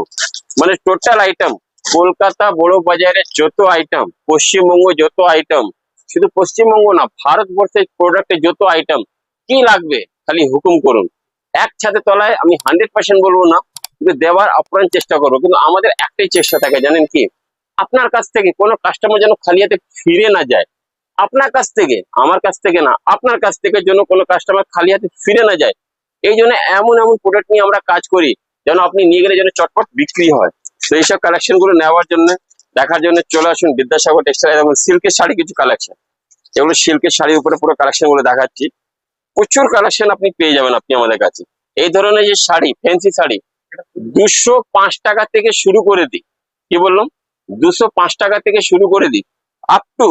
S1: মানে টোটাল আইটেম কলকাতা বড় বাজারে যত আইটেম, পশ্চিমবঙ্গ যত আইটেম শুধু পশ্চিমবঙ্গ না, ভারতবর্ষের প্রোডাক্টের যত আইটেম কি লাগবে খালি হুকুম করুন। এক ছাদের তলায় আমি 100% বলবো না, কিন্তু দেওয়ার আপ্রাণ চেষ্টা করবো। কিন্তু আমাদের একটাই চেষ্টা থাকে, জানেন কি, আপনার কাছ থেকে কোনো কাস্টমার যেন খালি হাতে ফিরে না যায়। আপনার কাছ থেকে, আমার কাছ থেকে না, আপনার কাছ থেকে যেন কোনো কাস্টমার খালি হাতে ফিরে না যায়। এই জন্য এমন এমন প্রোডাক্ট নিয়ে আমরা কাজ করি যেন আপনি নিয়ে গেলে যেন চটপট বিক্রি হয়। তো এইসব কালেকশন গুলো নেওয়ার জন্য, দেখার জন্য চলে আসুন বিদ্যাসাগর টেক্সটাইল। এবং সিল্কের শাড়ি কিছু কালেকশন, এগুলো সিল্কের শাড়ির উপরে পুরো কালেকশন গুলো দেখাচ্ছি। প্রচুর কালেকশন আপনি পেয়ে যাবেন আপনি আমাদের কাছে। এই ধরনের যে শাড়ি, ফ্যান্সি শাড়ি 205 টাকা থেকে শুরু করে দিই। কি বললাম? 205 টাকা থেকে শুরু করে দিই আপ টু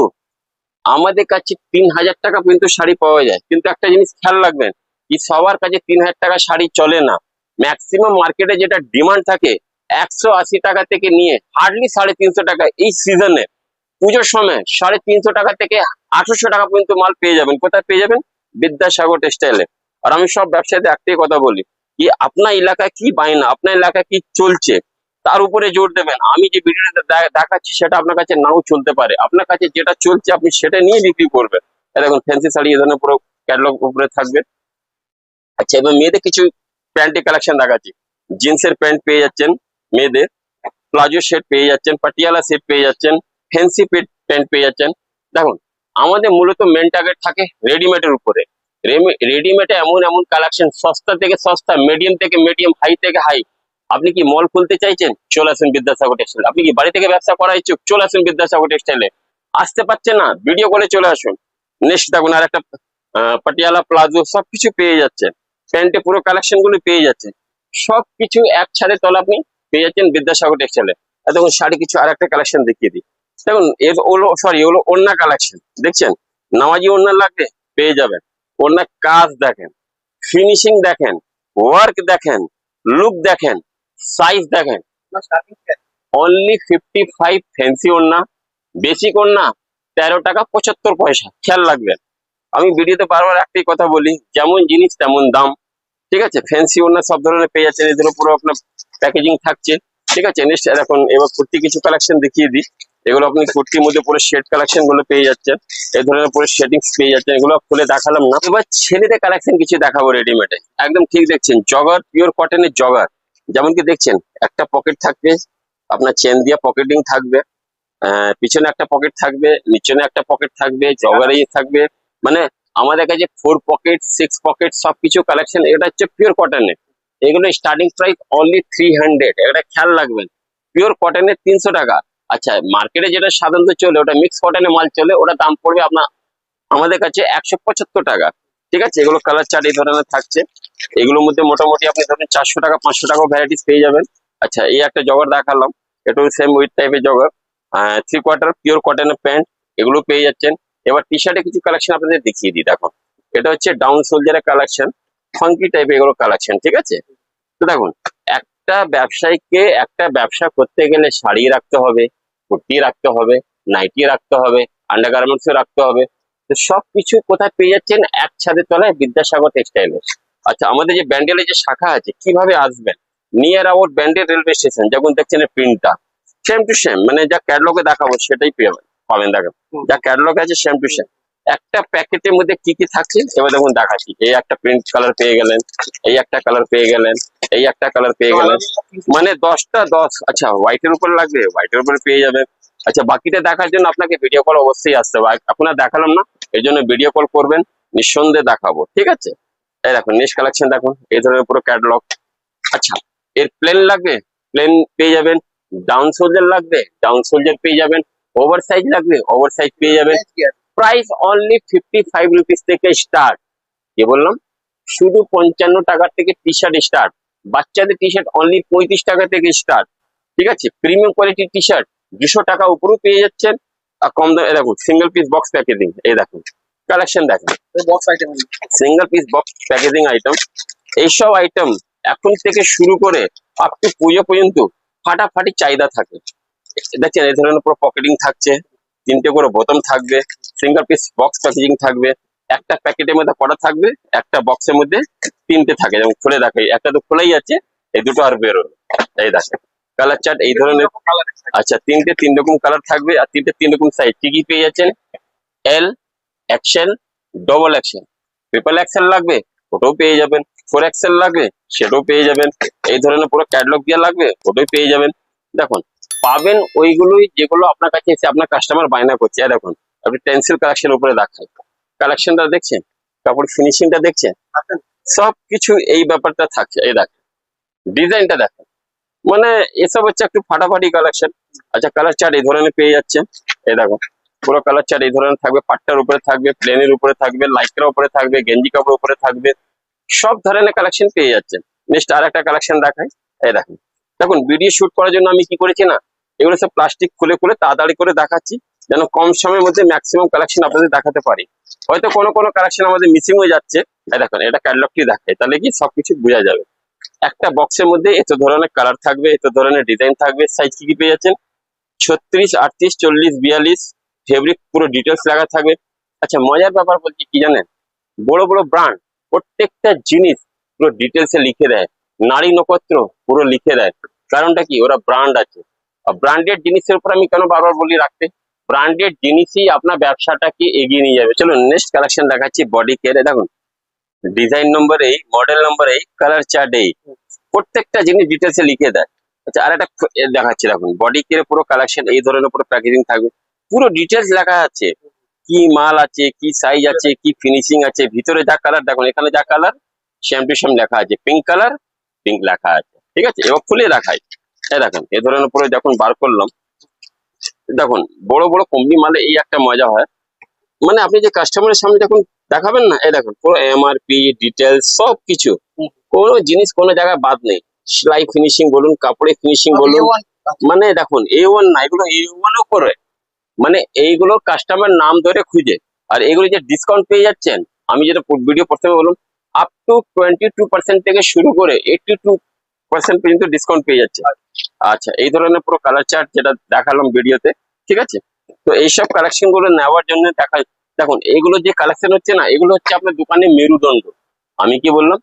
S1: আমাদের কাছে 3000 টাকা পর্যন্ত শাড়ি পাওয়া যায়। কিন্তু একটা জিনিস খেয়াল রাখবেন, কি সবার কাছে 3000 টাকা শাড়ি চলে না। ম্যাক্সিমাম মার্কেটে যেটা ডিমান্ড থাকে 180 টাকা থেকে নিয়ে হার্ডলি 350 টাকা। এই সিজনে পুজোর সময় 350 টাকা থেকে 800 টাকা পর্যন্ত মাল পেয়ে যাবেন। কোথায় পেয়ে যাবেন? বিদ্যাসাগর টেক্সটাইলে। আর আমি সব ব্যবসায়ীদের একটাই কথা বলি, কি আপনার এলাকায় কি বায়না, আপনার এলাকায় কি চলছে, তার উপরে জোর দেবেন। আমি যে ভিডিওটা দেখাচ্ছি সেটা আপনার কাছে নাও চলতে পারে, আপনার কাছে যেটা চলছে আপনি সেটা নিয়ে বিক্রি করবেন। এই দেখুন ফ্যান্সি শাড়ি এই ধরনের পুরো ক্যাটালগ উপরে থাকবে। আচ্ছা, এবার মেয়েদের কিছু প্যান্টের কালেকশন দেখাচ্ছি। জিন্সের প্যান্ট পেয়ে যাচ্ছেন মেয়েদের, প্লাজো সেট পেয়ে যাচ্ছেন, পাটিয়ালা সেট পেয়ে যাচ্ছেন, ফ্যান্সি প্যান্ট পেয়ে যাচ্ছেন। দেখুন আমাদের মূলত মেন টার্গেট থাকে রেডিমেডের উপরে। রেডিমেডে এমন এমন কালেকশন, সস্তা থেকে সস্তা, মিডিয়াম থেকে মিডিয়াম, হাই থেকে হাই। আপনি কি মল খুলতে চাইছেন? চলে আসুন বিদ্যাসাগর টেক্সটাইল। আপনি কি বাড়ি থেকে ব্যবসা করা ইচ্ছুক? চলে আসুন বিদ্যাসাগর টেক্সটাইলে। আসতে পারছেন না, ভিডিও কলে চলে আসুন। নেক্সট দেখুন আর একটা পাটিয়ালা প্লাজো সবকিছু পেয়ে যাচ্ছেন, প্যান্টে পুরো কালেকশন গুলো পেয়ে যাচ্ছেন। সবকিছু এক ছাদের তলা আপনি পেয়ে যাচ্ছেন বিদ্যাসাগর টেক্সটাইলে। আর দেখুন শাড়ি কিছু আর একটা কালেকশন দেখিয়ে দিই। দেখুন এগুলো ওড়না কালেকশন দেখছেন, নামাজি ওড়না লাগবে পেয়ে যাবেন। ওড়নার কাজ দেখেন, ফিনিশিং দেখেন, ওয়ার্ক দেখেন, লুক দেখেন, সাইজ দেখেন।
S2: স্টার্টিং
S1: অনলি 55 ফ্যান্সি ওড়না, বেসিক ওড়না 13 টাকা 75 পয়সা। খেয়াল রাখবেন, আমি ভিডিওতে বারবার একটাই কথা বলি, যেমন জিনিস তেমন দাম। ঠিক আছে, ফ্যান্সি ওড়না সব ধরনের পেয়ে যাচ্ছেন, এদের পুরো আপনার প্যাকেজিং থাকছে। ঠিক আছে, নেক্সট এখন এবার কুর্তি কিছু কালেকশন দেখিয়ে দিই। এগুলো আপনি কুর্তির মধ্যে পুরো শেড কালেকশন গুলো পেয়ে যাচ্ছেন, এই ধরনের পুরো শেডিংস পেয়ে যাচ্ছেন। এগুলো খুলে দেখালাম না, এবার ছেলেদের কালেকশন কিছু দেখাবো রেডিমেডে। একদম ঠিক দেখছেন, জগার, পিওর কটনের জগার। যেমন কি দেখছেন, একটা পকেট থাকবে, আপনার চেন দিয়ে পকেটিং থাকবে, পিছনে একটা পকেট থাকবে, নিচনে একটা পকেট থাকবে, জগারে থাকবে। মানে আমাদের কাছে 4 পকেট 6 পকেট সবকিছু কালেকশন। এটা হচ্ছে পিওর কটনের। এগুলো স্টার্টিং প্রাইস অনলি 300। এটা খেয়াল রাখবেন, পিওর কটনের 300 টাকা। আচ্ছা, মার্কেটে যেটা সাধারণত চলে ওটা মিক্স কটনের মাল চলে, ওটা দাম পড়বে আপনার আমাদের কাছে 175 টাকা। ঠিক আছে, এগুলো কালার চার্ট এই ধরনের থাকছে। এগুলোর মধ্যে মোটামুটি আপনি ধরুন 400 টাকা 500 টাকা ভ্যারাইটিস পেয়ে যাবেন। আচ্ছা, এই একটা জগার দেখালাম, এটাও সেম উইথ টাইপের জগার, 3/4 পিওর কটনের প্যান্ট, এগুলো পেয়ে যাচ্ছেন। এবার টি শার্টে কিছু কালেকশন আপনাদের দেখিয়ে দিই। দেখুন এটা হচ্ছে ডাউন সোলজারের কালেকশন, ফাঙ্কি টাইপের এগুলো কালেকশন। ঠিক আছে, তো দেখুন একটা ব্যবসায়ীকে একটা ব্যবসা করতে গেলে শাড়ি রাখতে হবে, কুর্তি রাখতে হবে, নাইটি রাখতে হবে, আন্ডারগার্মেন্টসও রাখতে হবে। তো সবকিছু কোথায় পেয়ে যাচ্ছেন? এক ছাদের তলায় বিদ্যাসাগর টেক্সটাইলে। আচ্ছা, আমাদের যে ব্যান্ডেলে যে শাখা আছে, কিভাবে আসবেন? Near out Bandel railway station, যখন দেখছেন প্রিন্টটা সেম টু সেম, মানে যা ক্যাটালগে দেখাবো সেটাই পাবেন। দেখেন যা ক্যাটালগ আছে সেম টু সেম। একটা প্যাকেটের মধ্যে কি কি থাকছে এবার দেখুন দেখাচ্ছি। এই একটা প্রিন্ট কালার পেয়ে গেলেন, এই একটা কালার পেয়ে গেলেন, এই একটা কালার পেয়ে গেলেন, মানে 10টা 10। আচ্ছা, হোয়াইটের উপরে লাগবে, হোয়াইটের উপরে পেয়ে যাবেন। আচ্ছা, বাকিটা দেখার জন্য আপনাকে ভিডিও কল অবশ্যই আসতে হবে। আপনার দেখালাম না, এই জন্য ভিডিও কল করবেন, নিঃসন্দেহে দেখাবো। ঠিক আছে, এই দেখুন নেক্সট কালেকশন দেখুন, এই ধরনের পুরো ক্যাটালগ। আচ্ছা, এর প্লেন লাগবে, প্লেন পেয়ে যাবেন। ডাউন সোলজার লাগবে, ডাউন সোলজার পেয়ে যাবেন। ওভার সাইজ লাগবে, ওভার সাইজ পেয়ে যাবেন। প্রাইস অনলি 55 রুপিস থেকে স্টার্ট। কি বললাম? শুধু 55 টাকা থেকে টি শার্ট স্টার্ট। বাচ্চাদের টি শার্ট অনলি 35 টাকা থেকে স্টার্ট। ঠিক আছে, প্রিমিয়াম কোয়ালিটির টি শার্ট 200 টাকা উপরেও পেয়ে যাচ্ছেন। আর কম দামে দেখুন সিঙ্গেল পিস বক্স প্যাকেজিং, এই দেখুন কালেকশন দেখেন,
S2: box item.
S1: Single piece box packaging item. এইসব আইটেম এখন থেকে শুরু করে আপ টু পুজো পর্যন্ত ফাটাফাটি চাহিদা থাকে। দেখছেন এই ধরনের পুরো পকেটিং থাকছে, 3টে করে বোতাম থাকবে, সিঙ্গেল পিস বক্স প্যাকেজিং থাকবে। একটা প্যাকেটের মধ্যে কটা থাকবে, একটা বক্সের মধ্যে 3টে থাকে। যেমন খুলে দেখাই, একটা তো খোলাই আছে, এই দুটো আর বেরোলো। এই দেখেন কালার চার্ট এই ধরনের। আচ্ছা, 3 রকম কালার থাকবে, আর 3 রকম সাইজ। কি কি পেয়ে যাচ্ছেন? L XL, double XL, triple Excel লাগবে ওটাও পেয়ে যাবেন, 4 এক্সেল লাগবে সেটাও পেয়ে যাবেন, এই ধরনের পুরো ক্যাটালগ দিয়ে লাগবে ওটাই পেয়ে যাবেন। দেখুন পাবেন ওইগুলোই যেগুলো আপনার কাছে এসে আপনার কাস্টমার বায়না করছে। আর দেখুন আপনি টেন্সিল কালেকশন উপরে দেখায়, কালেকশনটা দেখছেন, কাপড় ফিনিশিংটা দেখছেন, সবকিছু এই ব্যাপারটা থাকছে। এই দেখেন ডিজাইনটা দেখেন, মানে এসব হচ্ছে একটু ফাটাফাটি কালেকশন। আচ্ছা কালার চার্ট এই ধরনের পেয়ে যাচ্ছে, এই দেখো পুরো কালার চার্ট এই ধরনের থাকবে, পাট্টার উপরে থাকবে, প্লেনের উপরে থাকবে, লাইক্রার উপরে থাকবে, গেঞ্জি কাপড় উপরে থাকবে, সব ধরনের কালেকশন পেয়ে যাচ্ছেন। নেক্সট আর একটা কালেকশন দেখাই, এই দেখুন। দেখুন ভিডিও শুট করার জন্য আমি কি করেছি না, এগুলো সব প্লাস্টিক খুলে খুলে তাড়াতাড়ি করে দেখাচ্ছি, যেন কম সময়ের মধ্যে ম্যাক্সিমাম কালেকশন আপনাদের দেখাতে পারি। হয়তো কোনো কোনো কালেকশন আমাদের মিসিং হয়ে যাচ্ছে, এই দেখুন এটা ক্যাটালগটি দেখায়, তাহলে কি সবকিছু বোঝা যাবে। একটা বক্সের মধ্যে এত ধরনের কালার থাকবে, এত ধরনের ডিজাইন থাকবে, সাইজ কি কি পেয়ে যাচ্ছেন 36, 38, 40, 42, ফেব্রিক পুরো ডিটেলস লাগা থাকবে। আচ্ছা মজার ব্যাপার বলছি কি জানেন, বড় বড় ব্র্যান্ড প্রত্যেকটা জিনিস পুরো ডিটেলসে লিখে দেয়, নারী নক্ষত্র পুরো লিখে দেয়। কারণটা কি, ওরা ব্র্যান্ড আছে। আর ব্র্যান্ডেড জিনিসের উপর আমি কেন বারবার বলি রাখতে, ব্র্যান্ডেড জিনিসই আপনার ব্যবসাটাকে এগিয়ে নিয়ে যাবে। চলুন নেক্সট কালেকশন দেখাচ্ছি, বডি কেয়ারে দেখুন ডিজাইন নম্বর এই, মডেল নম্বর এই, কালার চার্ট এই, প্রত্যেকটা জিনিস ডিটেলসে লিখে দেয়। আচ্ছা আর একটা দেখাচ্ছি, দেখুন বডি কেয়ারে পুরো কালেকশন এই ধরনের পুরো প্যাকেজিং থাকবে, পুরো ডিটেলস লেখা আছে, কি মাল আছে, কি সাইজ আছে, কি ফিনিশিং আছে, ভিতরে যা কালার দেখুন, এখানে যা কালার সেম টু সেম লেখা আছে, পিঙ্ক কালার পিঙ্ক লেখা আছে, ঠিক আছে। এবার খুলে দেখাই, এই দেখুন এ ধরনের পুরো যখন বার করলাম, দেখুন বড় বড় কোম্পানি মালে এই একটা মজা হয়, মানে আপনি যে কাস্টমারের সামনে যখন দেখাবেন না, এই দেখুন পুরো এমআরপি ডিটেলস সব কিছু, কোনো জিনিস কোনো জায়গায় বাদ নেই। সেলাই ফিনিশিং বলুন, কাপড়ের ফিনিশিং বলুন, মানে দেখুন A1 না, এগুলো A1ও করে, মানে এইগুলো কাস্টমার নাম ধরে খুঁজে। আর এগুলো যে ডিসকাউন্ট পেয়ে যাচ্ছেন, আমি যেটা ভিডিও প্রথমে বললাম, আপ টু 22% থেকে শুরু করে 82% পর্যন্ত ডিসকাউন্ট পেয়ে যাচ্ছে। আচ্ছা এই ধরনের পুরো কালার চার্ট যেটা দেখালাম ভিডিওতে, ঠিক আছে। তো এইসব কালেকশন গুলো নেওয়ার জন্য দেখা, দেখুন এগুলো যে কালেকশন হচ্ছে না, এগুলো হচ্ছে আপনার দোকানে মেরুদণ্ড। আমি কি বললাম,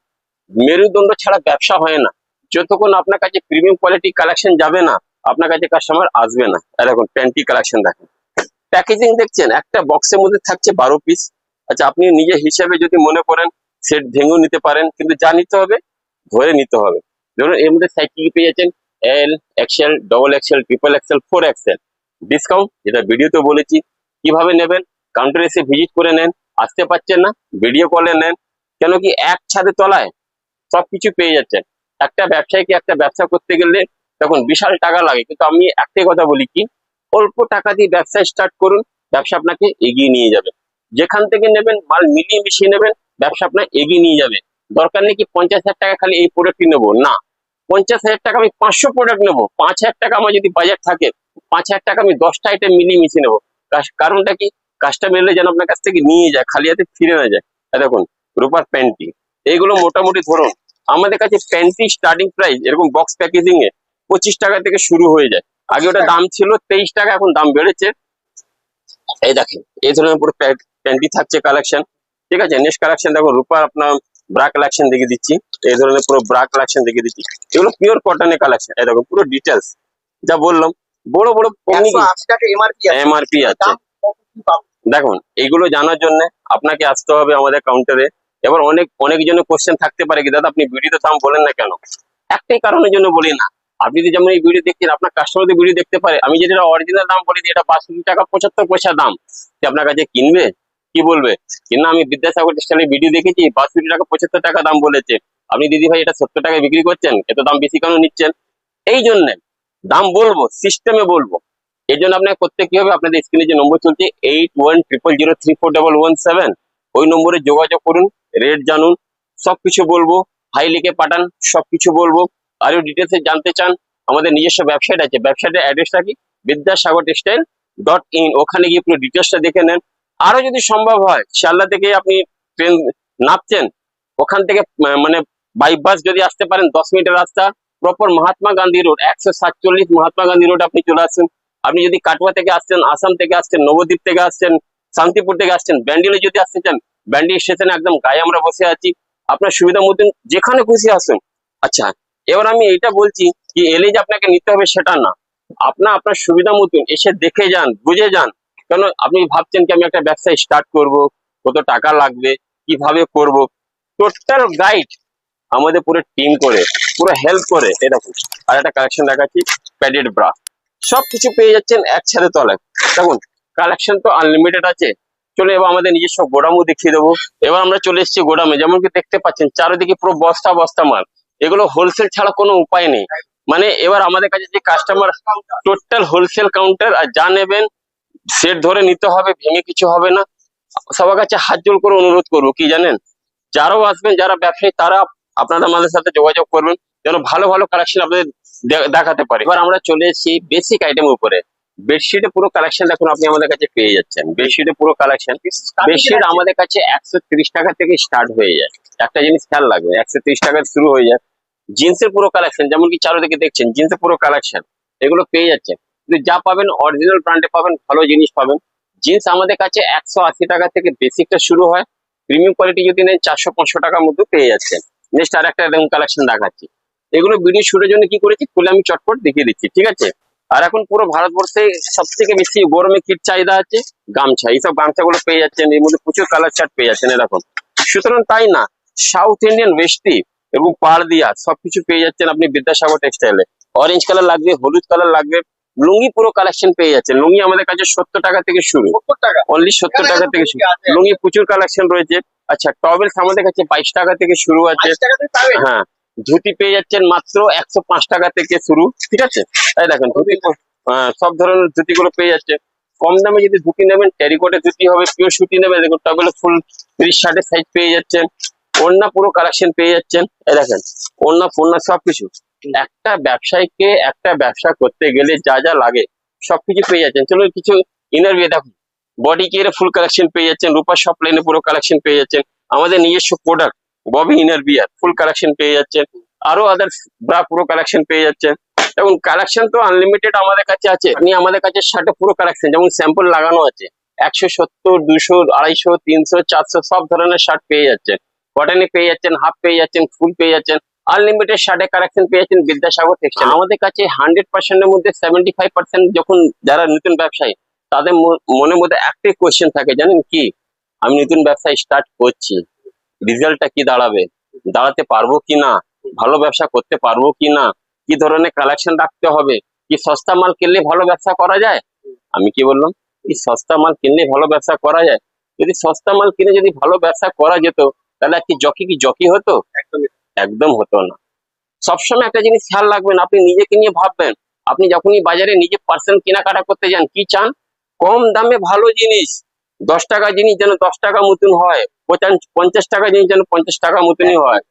S1: মেরুদণ্ড ছাড়া ব্যবসা হয় না। যতক্ষণ আপনার কাছে প্রিমিয়াম কোয়ালিটি কালেকশন যাবে না, আপনার কাছে কাস্টমার আসবে না। আর এখন প্যান্টি কালেকশন দেখেন, প্যাকেজিং দেখছেন, একটা বক্সের মধ্যে থাকছে 12 পিস। আচ্ছা আপনি নিজের হিসাবে যদি মনে করেন সেট ভেঙেও নিতে পারেন, কিন্তু যা নিতে হবে ধরে নিতে হবে। ধরুন এর মধ্যে সাইজ কি পেয়ে যাচ্ছেন, L XL, double XL, triple XL, 4 XL, discount যেটা ভিডিওতে বলেছি। কিভাবে নেবেন, কাউন্টারে এসে ভিজিট করে নেন, আসতে পারছেন না ভিডিও কলে নেন, কেন কি এক ছাদের তলায় সবকিছু পেয়ে যাচ্ছেন। একটা ব্যবসায়ীকে একটা ব্যবসা করতে গেলে তখন বিশাল টাকা লাগে, কিন্তু আমি একটাই কথা বলি কি, অল্প টাকা দিয়ে ব্যবসা স্টার্ট করুন, ব্যবসা আপনাকে এগিয়ে নিয়ে যাবে। যেখান থেকে নেবেন মাল মিলিয়ে মিশিয়ে নেবেন, ব্যবসা আপনার এগিয়ে নিয়ে যাবে। দরকার নেই কি 50,000 টাকা খালি এই প্রোডাক্টই নেবো, না 50,000 টাকা আমি 500 প্রোডাক্ট নেবো, 5,000 টাকা আমার যদি বাজার থাকে, 5,000 টাকা আমি 10টা আইটেম মিলিয়ে মিশিয়ে নেবো। কারণটা কি, কাস্টমার এলে যেন আপনার কাছ থেকে নিয়ে যায়, খালি হাতে ফিরে না যায়। আর দেখুন রূপার প্যান্টি, এইগুলো মোটামুটি ধরুন আমাদের কাছে প্যান্টি স্টার্টিং প্রাইস এরকম বক্স প্যাকেজিং এ 25 টাকা থেকে শুরু হয়ে যায়। আগে ওটা দাম ছিল 23 টাকা, এখন দাম বেড়েছে। এই দেখেন এই ধরনের পুরো প্যান্টি থাকছে কালেকশন, ঠিক আছে। নেক্সট কালেকশন দেখো, রূপার আপনার ব্রা কালেকশন দেখিয়ে দিচ্ছি, এই ধরনের পুরো ব্রা কালেকশন দেখিয়ে দিচ্ছি, এগুলো পিওর কটনের কালেকশন। এই দেখো পুরো ডিটেলস যা বললাম, বড় বড়
S2: 180 টাকা এমআরপি আছে।
S1: এমআরপি আছে।
S2: দাম কত কি পাবো?
S1: দেখুন এগুলো জানার জন্য আপনাকে আসতে হবে আমাদের কাউন্টারে। এবার অনেক জনের কোশ্চেন থাকতে পারে কি, দাদা আপনি ভিডিওতে দাম বলেন না কেন, একটাই কারণের জন্য বলি না, আপনি যদি যেমন এই ভিডিও দেখছেন, আপনার কাস্টমারদের ভিডিও দেখতে পারে, আমি যেটা অরিজিনাল দাম বলি এটা 62 টাকা 75 পয়সা দাম, সে আপনার কাছে কিনবে, কি বলবে কিনা আমি বিদ্যাসাগর টেক্সটাইলের ভিডিও দেখেছি 62 টাকা 75 টাকা দাম বলেছে, আপনি দিদি ভাই এটা 70 টাকায় বিক্রি করছেন, এত দাম বেশি কেন নিচ্ছেন। এই জন্য দাম বলবো, সিস্টেমে বলবো। এই জন্য আপনাকে করতে কি হবে, আপনাদের স্ক্রিনে যে নম্বর চলছে 81000347, ওই নম্বরে যোগাযোগ করুন, রেট জানুন, সবকিছু বলবো, হাই লিখে পাঠান, সবকিছু বলবো। আরো ডিটেলসে জানতে চান, আমাদের নিজস্ব ওয়েবসাইট আছে, ওয়েবসাইটের অ্যাড্রেসটা কি বিদ্যাসাগরটেক্সটাইল.in, ওখানে গিয়ে পুরো ডিটেলসটা দেখে নেন। আরো যদি সম্ভব হয় শিয়ালদা থেকে আপনি ট্রেন নামছেন, ওখান থেকে মানে বাই বাস যদি আসতে পারেন 10 মিনিটের রাস্তা, proper Mahatma Gandhi road 147 Mahatma Gandhi road আপনি চলে আসছেন। আপনি যদি কাটোয়া থেকে আসছেন, আসাম থেকে আসছেন, নবদ্বীপ থেকে আসছেন, শান্তিপুর থেকে আসছেন, ব্যান্ডেলে যদি আসতে চান, ব্যান্ডেল স্টেশনে একদম গায়ে আমরা বসে আছি, আপনার সুবিধা মতন যেখানে খুশি আসুন। আচ্ছা এবার আমি এটা বলছি কি, এলে যে আপনাকে নিতে হবে সেটা না, আপনার সুবিধা মতন এসে দেখে যান, বুঝে যান, কেন আপনি ভাবছেন কি আমি একটা ব্যবসা স্টার্ট করব, কত টাকা লাগবে, কিভাবে করব, টোটাল গাইড আমাদের পুরো টিম করে, পুরো হেল্প করে। এরকম আর একটা কালেকশন দেখাচ্ছি, প্যাডেড ব্রা, সবকিছু পেয়ে যাচ্ছেন একসাথে তলায়। দেখুন কালেকশন তো আনলিমিটেড আছে। চলো এবার আমাদের নিজস্ব গোডামও দেখিয়ে দেবো। এবার আমরা চলে এসেছি গোডামে, যেমন কি দেখতে পাচ্ছেন চারিদিকে পুরো বস্তা বস্তা মাল। এগুলো হোলসেল ছাড়া কোনো উপায় নেই। মানে এবার আমাদের কাছে যে কাস্টমার টোটাল হোলসেল কাউন্টার, আর যা নেবেন সেট ধরে নিতে হবে, ভেঙে কিছু হবে না। সবার কাছে হাত জোড় করে অনুরোধ করবো কি জানেন, যারাও আসবেন যারা ব্যবসায়ী তারা আপনারা আমাদের সাথে যোগাযোগ করবেন, যেন ভালো ভালো কালেকশন আপনাদের দেখাতে পারি। এবার আমরা চলে এসেছি বেসিক আইটেম উপরে। বেডশিটে পুরো কালেকশন দেখুন আপনি আমাদের কাছে পেয়ে যাচ্ছেন। বেডশিটে পুরো কালেকশন, বেডশিট আমাদের কাছে 130 টাকা থেকে স্টার্ট হয়ে যায়। একটা জিনিস খেয়াল লাগবে, 130 টাকা শুরু হয়ে যায়। জিন্সের পুরো কালেকশন, যেমন কি চারিদিকে দেখছেন জিন্সের পুরো কালেকশন, এগুলো পেয়ে যাচ্ছেন। কিন্তু যা পাবেন অরিজিনাল ব্র্যান্ডে পাবেন, ভালো জিনিস পাবেন। জিন্স আমাদের কাছে 180 টাকা থেকে বেসিকটা শুরু হয়, প্রিমিয়াম কোয়ালিটি যদি নেন 400-500 টাকার মধ্যে পেয়ে যাচ্ছেন। নেক্সট আর একটা এরকম কালেকশন দেখাচ্ছি। এগুলো ভিডিও শুটের জন্য কি করেছি খুলে আমি চটপট দেখিয়ে দিচ্ছি, ঠিক আছে। আর এখন পুরো ভারতবর্ষে সব থেকে বেশি গরমে কিট চাহিদা আছে গামছা। এইসব গামছাগুলো পেয়ে যাচ্ছেন, এর মধ্যে প্রচুর কালার চার্ট পেয়ে যাচ্ছেন এরকম। সুতরাং তাই না, সাউথ ইন্ডিয়ান ওয়েস্টি এবং পাড় দিয়া সবকিছু পেয়ে যাচ্ছেন আপনি বিদ্যাসাগর টেক্সটাইলে। অরেঞ্জ কালার লাগবে, হলুদ কালার লাগবে, লুঙ্গি পুরো কালেকশন পেয়ে যাচ্ছেন। লুঙ্গি আমাদের কাছে 70 টাকা থেকে শুরু,
S2: 70 টাকা।
S1: অনলি 70 টাকা থেকে শুরু।
S2: আছে।
S1: লুঙ্গি প্রচুর কালেকশন রয়েছে। আচ্ছা টবেলস আমাদের কাছে 22 টাকা থেকে শুরু আছে।
S2: 22 টাকাতে পাবেন?
S1: হ্যাঁ, ধুতি পেয়ে যাচ্ছেন মাত্র 105 টাকা থেকে শুরু, ঠিক আছে। তাই দেখেন ধুতি, সব ধরনের ধুতিগুলো পেয়ে যাচ্ছে। কম দামে যদি ধুতি নেবেন, টেরিকটের ধুতি হবে, পিওর সুতি নেবেন, দেখুন টবেলে ফুল 30-60 সাইজ পেয়ে যাচ্ছেন। ওড়না পুরো কালেকশন পেয়ে যাচ্ছেন, এই দেখেন ওড়না ফোড়না সবকিছু। একটা ব্যবসায়ীকে একটা ব্যবসা করতে গেলে যা যা লাগে সবকিছু পেয়ে যাচ্ছেন। চলুন কিছু ইনার বিয়ে দেখুন, বডি কেয়ারে ফুল কালেকশন পেয়ে যাচ্ছেন, রূপা শপ লাইনে পুরো কালেকশন পেয়ে যাচ্ছেন। আমাদের নিজস্ব প্রোডাক্ট ববি ইনার বিয়ার ফুল কালেকশন পেয়ে যাচ্ছেন। আরো আদার্স ব্রা পুরো কালেকশন পেয়ে যাচ্ছেন। এবং কালেকশন তো আনলিমিটেড আমাদের কাছে আছে। আপনি আমাদের কাছে শার্টে পুরো কালেকশন, যেমন স্যাম্পল লাগানো আছে 170, 200, 250, 300, 400 সব ধরনের শার্ট পেয়ে যাচ্ছেন। কটনে পেয়ে যাচ্ছেন, হাফ পেয়ে যাচ্ছেন, ফুল পেয়ে যাচ্ছেন। আনলিমিটেড শার্টের কালেকশন পেয়ে যাচ্ছেন বিদ্যাসাগর টেক্সটাইল। আমাদের কাছে 100% এর মধ্যে 75% যখন যারা নতুন ব্যবসায়ী তাদের মনের মধ্যে একটাই কোয়েশ্চেন থাকে, জানেন কি, আমি নতুন ব্যবসা স্টার্ট করছি, রেজাল্টটা কি দাঁড়াবে, দাঁড়াতে পারবো কি না, ভালো ব্যবসা করতে পারবো কি না, কি ধরনের কালেকশন রাখতে হবে, কি সস্তা মাল কিনলে ভালো ব্যবসা করা যায়। আমি কি বললাম, কি সস্তা মাল কিনলে ভালো ব্যবসা করা যায়। যদি সস্তা মাল কিনে যদি ভালো ব্যবসা করা যেত, তাহলে কি জকি হতো?
S2: একদমই।
S1: একদম হতো না। সবসময় একটা জিনিস খেয়াল রাখবেন, আপনি নিজেকে নিয়ে ভাববেন। আপনি যখনই বাজারে নিজে পার্সেন্ট কেনাকাটা করতে যান, কি চান, কম দামে ভালো জিনিস। 10 টাকা জিনিস যেন 10 টাকা মতন হয়, 50 টাকা জিনিস যেন 50 টাকা মতনই হয়।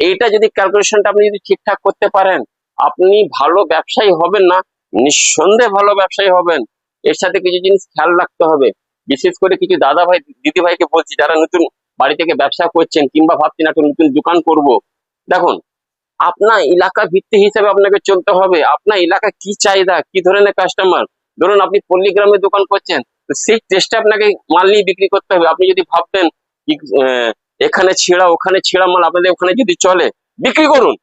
S1: এইটা যদি ক্যালকুলেশনটা আপনি যদি ঠিকঠাক করতে পারেন, আপনি ভালো ব্যবসায়ী হবেন না, নিঃসন্দেহে ভালো ব্যবসায়ী হবেন। এর সাথে কিছু জিনিস খেয়াল রাখতে হবে। বিশেষ করে কিছু দাদা ভাই দিদি ভাইকে বলছি যারা নতুন বাড়ি থেকে ব্যবসা করছেন কিংবা ভাবছেন একটা নতুন দোকান করব। দেখুন, আপনার এলাকা ভিত্তিক হিসাবে আপনাকে চলতে হবে। আপনার এলাকা কি চাহিদা, কি ধরনের কাস্টমার। ধরুন আপনি পল্লীগ্রামে দোকান করছেন, তো সেই চেষ্টা আপনাকে মাল নিয়ে বিক্রি করতে হবে। আপনি যদি ভাবতেন কি এখানে ছেঁড়া ওখানে ছেঁড়া মাল আপনাদের ওখানে যদি চলে, বিক্রি করুন।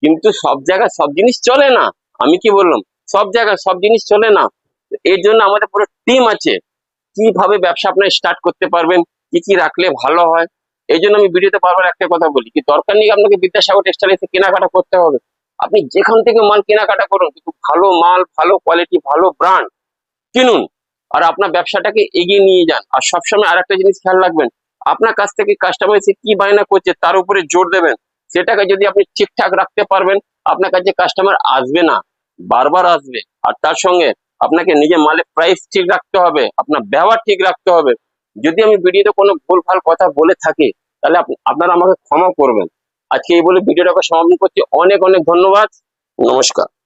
S1: কিন্তু সব জায়গায় সব জিনিস চলে না। আমি কি বললাম, সব জায়গায় সব জিনিস চলে না। এর জন্য আমাদের পুরো টিম আছে, কিভাবে ব্যবসা আপনার স্টার্ট করতে পারবেন, কি কি রাখলে ভালো হয়। এই জন্য আমি ভিডিওতে বারবার একটা কথা বলি, কি দরকার নেই আপনাকে বিদ্যাসাগর টেক্সটাইল এসে কেনাকাটা করতে হবে। আপনি যেখান থেকে মাল কেনাকাটা করুন, কিন্তু ভালো মাল, ভালো কোয়ালিটি, ভালো ব্র্যান্ড কিনুন, আর আপনার ব্যবসাটাকে এগিয়ে নিয়ে যান। আর সবসময় আর একটা জিনিস খেয়াল রাখবেন, আপনার কাছ থেকে কাস্টমার এসে কি বায়না করছে তার উপরে জোর দেবেন। সেটাকে যদি আপনি ঠিকঠাক রাখতে পারবেন, আপনার কাছে কাস্টমার আসবে না, বারবার আসবে। আর তার সঙ্গে আপনাকে নিজের মালের প্রাইস ঠিক রাখতে হবে, আপনার ব্যবহার ঠিক রাখতে হবে। যদি আমি ভিডিওতে কোনো ভুলভাল কথা বলে থাকি, তাহলে আপনারা আমাকে ক্ষমা করবেন। আজকে এই বলে ভিডিওটাকে সমাপন করছি। অনেক অনেক ধন্যবাদ, নমস্কার।